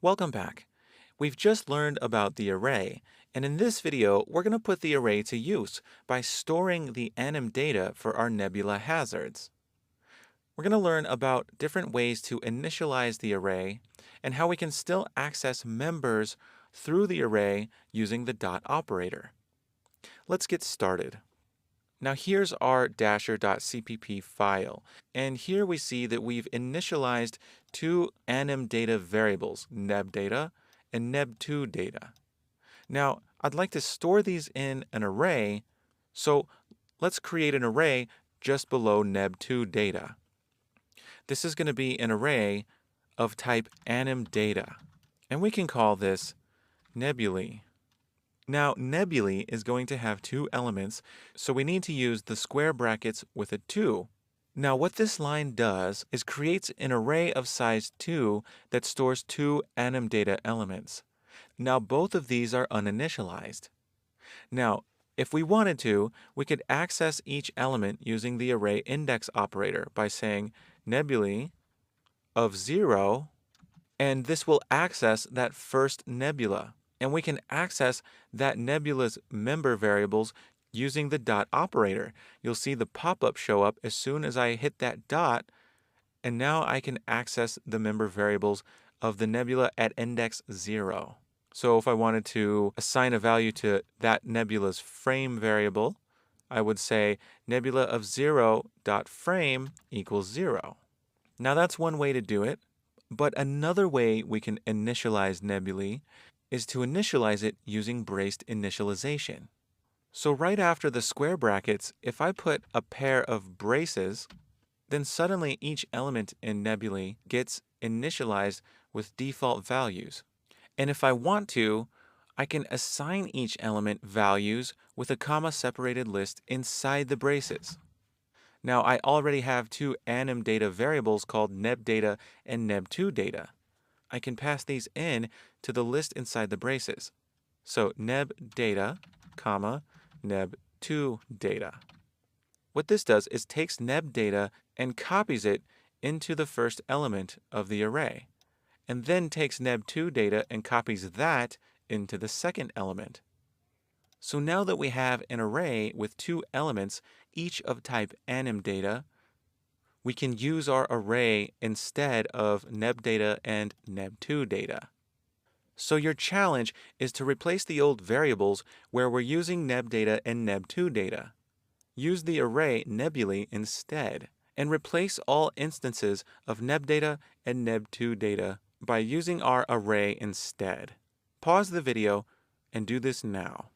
Welcome back. We've just learned about the array, and in this video, we're going to put the array to use by storing the anim data for our nebula hazards. We're going to learn about different ways to initialize the array and how we can still access members through the array using the dot operator. Let's get started. Now here's our dasher.cpp file, and here we see that we've initialized two anim data variables, nebdata and neb2 data. Now I'd like to store these in an array, so let's create an array just below neb2 data. This is going to be an array of type anim data, and we can call this nebulae. Now, nebulae is going to have two elements, so we need to use the square brackets with a 2. Now, what this line does is creates an array of size 2 that stores two anim data elements. Now, both of these are uninitialized. Now, if we wanted to, we could access each element using the array index operator by saying nebulae of 0, and this will access that first nebula. And we can access that nebula's member variables using the dot operator. You'll see the pop-up show up as soon as I hit that dot, and now I can access the member variables of the nebula at index 0. So if I wanted to assign a value to that nebula's frame variable, I would say nebula of 0 dot frame equals 0. Now that's one way to do it, but another way we can initialize nebulae is to initialize it using braced initialization. So right after the square brackets, if I put a pair of braces, then suddenly each element in nebulae gets initialized with default values. And if I want to, I can assign each element values with a comma-separated list inside the braces. Now I already have two anim data variables called nebdata and neb2 data. I can pass these in to the list inside the braces. So nebdata, comma, neb2 data. What this does is takes nebdata and copies it into the first element of the array, and then takes neb2 data and copies that into the second element. So now that we have an array with two elements, each of type anim data, we can use our array instead of nebdata and neb2 data. So your challenge is to replace the old variables where we're using nebdata and neb2 data. Use the array nebulae instead, and replace all instances of nebdata and neb2 data by using our array instead. Pause the video and do this now.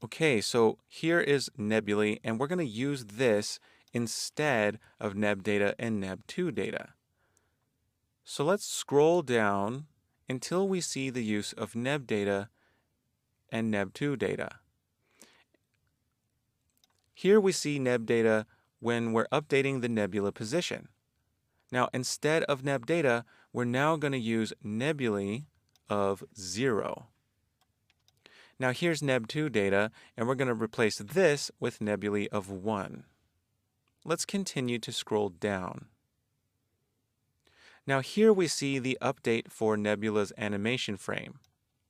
Okay, so here is nebulae, and we're going to use this instead of nebdata and neb2 data. So let's scroll down until we see the use of nebdata and neb2 data. Here we see nebdata when we're updating the nebula position. Now instead of nebdata, we're now going to use nebulae of 0. Now here's neb2 data, and we're going to replace this with nebulae of 1. Let's continue to scroll down. Now here we see the update for nebula's animation frame.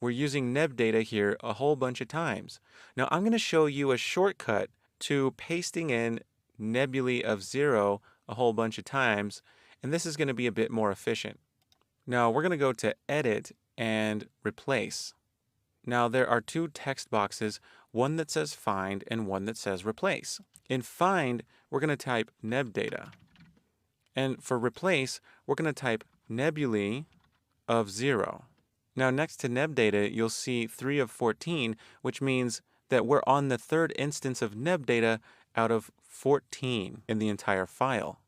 We're using nebdata here a whole bunch of times. Now I'm going to show you a shortcut to pasting in nebulae of 0 a whole bunch of times, and this is going to be a bit more efficient. Now we're going to go to Edit and Replace. Now there are two text boxes, one that says Find and one that says Replace. In Find, we're going to type nebdata. And for Replace, we're going to type nebulae of 0. Now next to nebdata, you'll see 3 of 14, which means that we're on the third instance of nebdata out of 14 in the entire file.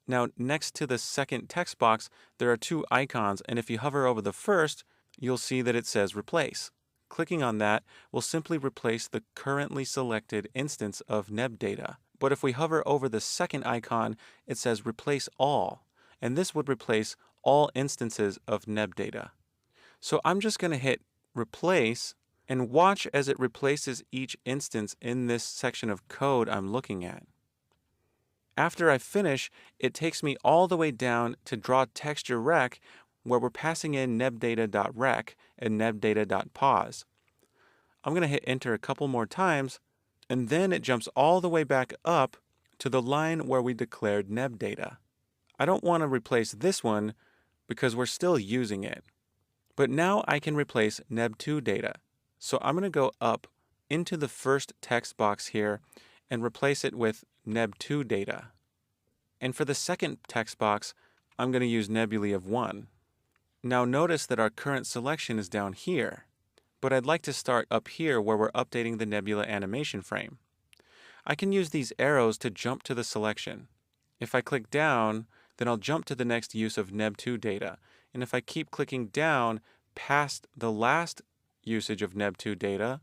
Now next to the second text box, there are two icons, and if you hover over the first, you'll see that it says Replace. Clicking on that will simply replace the currently selected instance of nebdata. But if we hover over the second icon, it says Replace All, and this would replace all instances of nebdata. So I'm just going to hit Replace and watch as it replaces each instance in this section of code I'm looking at. After I finish, it takes me all the way down to draw texture rec, where we're passing in nebdata.rec and nebdata.pause. I'm going to hit enter a couple more times, and then it jumps all the way back up to the line where we declared nebdata. I don't want to replace this one because we're still using it. But now I can replace neb2 data. So I'm going to go up into the first text box here and replace it with neb2 data. And for the second text box, I'm going to use nebulae of 1. Now notice that our current selection is down here, but I'd like to start up here where we're updating the nebula animation frame. I can use these arrows to jump to the selection. If I click down, then I'll jump to the next use of neb2 data. And if I keep clicking down past the last usage of neb2 data,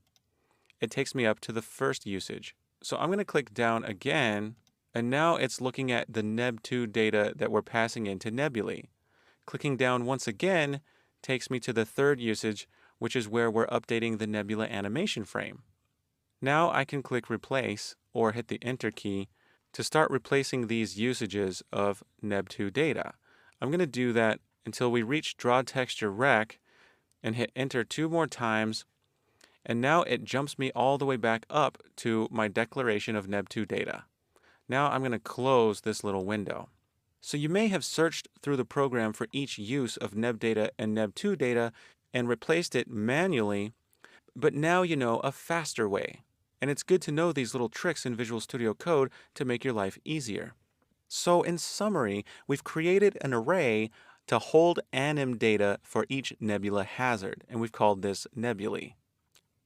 it takes me up to the first usage. So I'm going to click down again, and now it's looking at the neb2 data that we're passing into nebulae. Clicking down once again takes me to the third usage, which is where we're updating the nebula animation frame. Now I can click replace or hit the enter key to start replacing these usages of neb2 data. I'm going to do that until we reach draw texture rec and hit enter 2 more times, and now it jumps me all the way back up to my declaration of neb2 data. Now I'm going to close this little window. So you may have searched through the program for each use of nebdata and neb2 data and replaced it manually, but now you know a faster way. And it's good to know these little tricks in Visual Studio Code to make your life easier. So in summary, we've created an array to hold anim data for each nebula hazard, and we've called this nebulae.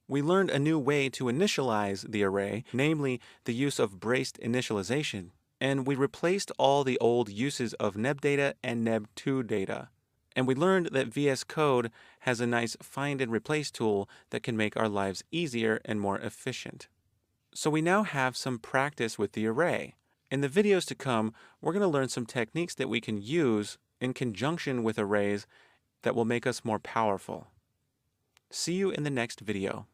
We learned a new way to initialize the array, namely the use of braced initialization, and we replaced all the old uses of nebdata and neb2 data. And we learned that VS Code has a nice find and replace tool that can make our lives easier and more efficient. So we now have some practice with the array. In the videos to come, we're going to learn some techniques that we can use in conjunction with arrays that will make us more powerful. See you in the next video.